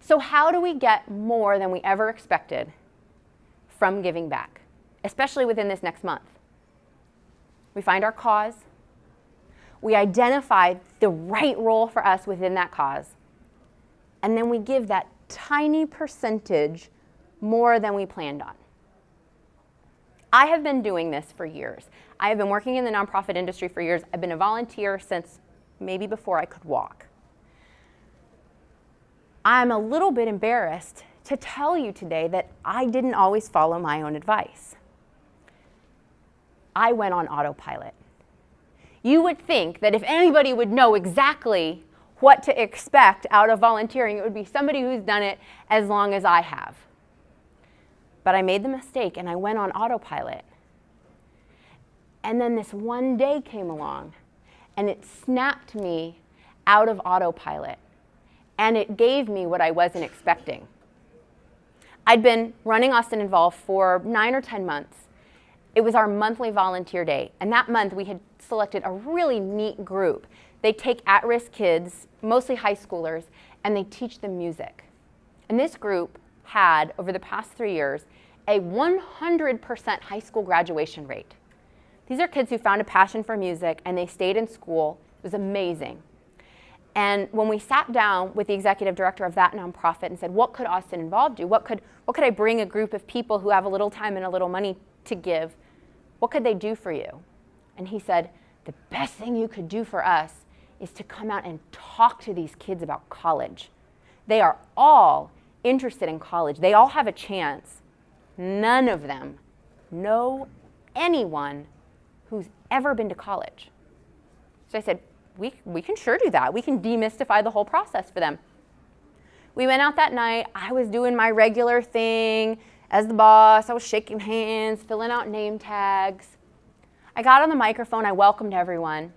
So how do we get more than we ever expected from giving back, especially within this next month? We find our cause. We identify the right role for us within that cause. And then we give that tiny percentage more than we planned on. I have been doing this for years. I have been working in the nonprofit industry for years. I've been a volunteer since maybe before I could walk. I'm a little bit embarrassed to tell you today that I didn't always follow my own advice. I went on autopilot. You would think that if anybody would know exactly what to expect out of volunteering, it would be somebody who's done it as long as I have. But I made the mistake and I went on autopilot. And then this one day came along and it snapped me out of autopilot. And it gave me what I wasn't expecting. I'd been running Austin Involved for 9 or 10 months. It was our monthly volunteer day. And that month we had selected a really neat group. They take at-risk kids, mostly high schoolers, and they teach them music. And this group had, over the past 3 years, a 100% high school graduation rate. These are kids who found a passion for music and they stayed in school. It was amazing. And when we sat down with the executive director of that nonprofit and said, what could Austin Involved do? What could I bring a group of people who have a little time and a little money to give? What could they do for you? And he said, the best thing you could do for us is to come out and talk to these kids about college. They are all interested in college. They all have a chance. None of them know anyone who's ever been to college. So I said, we can sure do that. We can demystify the whole process for them. We went out that night. I was doing my regular thing as the boss. I was shaking hands, filling out name tags. I got on the microphone. I welcomed everyone.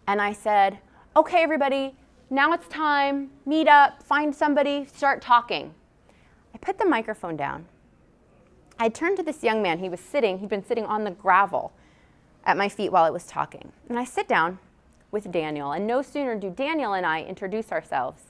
And I said, okay, everybody, now it's time. Meet up, find somebody, start talking. I put the microphone down. I turned to this young man. He'd been sitting on the gravel at my feet while I was talking. And I sit down with Daniel. And no sooner do Daniel and I introduce ourselves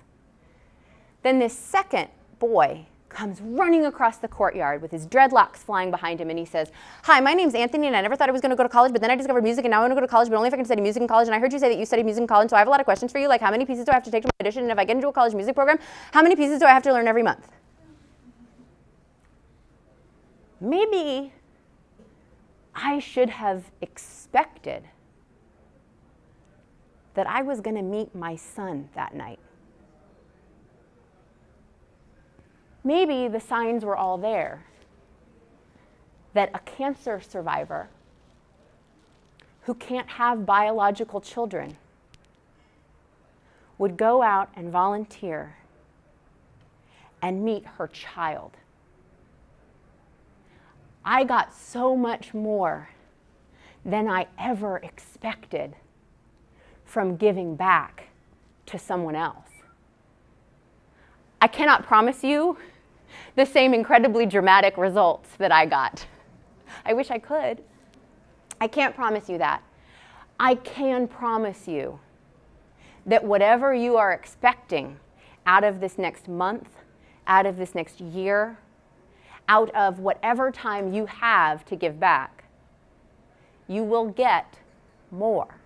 than this second boy comes running across the courtyard with his dreadlocks flying behind him, and he says, hi, my name's Anthony, and I never thought I was going to go to college, but then I discovered music, and now I want to go to college, but only if I can study music in college, and I heard you say that you studied music in college, so I have a lot of questions for you, like how many pieces do I have to take to my audition, and if I get into a college music program, how many pieces do I have to learn every month? Maybe I should have expected that I was going to meet my son that night. Maybe the signs were all there that a cancer survivor who can't have biological children would go out and volunteer and meet her child. I got so much more than I ever expected from giving back to someone else. I cannot promise you the same incredibly dramatic results that I got. I wish I could. I can't promise you that. I can promise you that whatever you are expecting out of this next month, out of this next year, out of whatever time you have to give back, you will get more.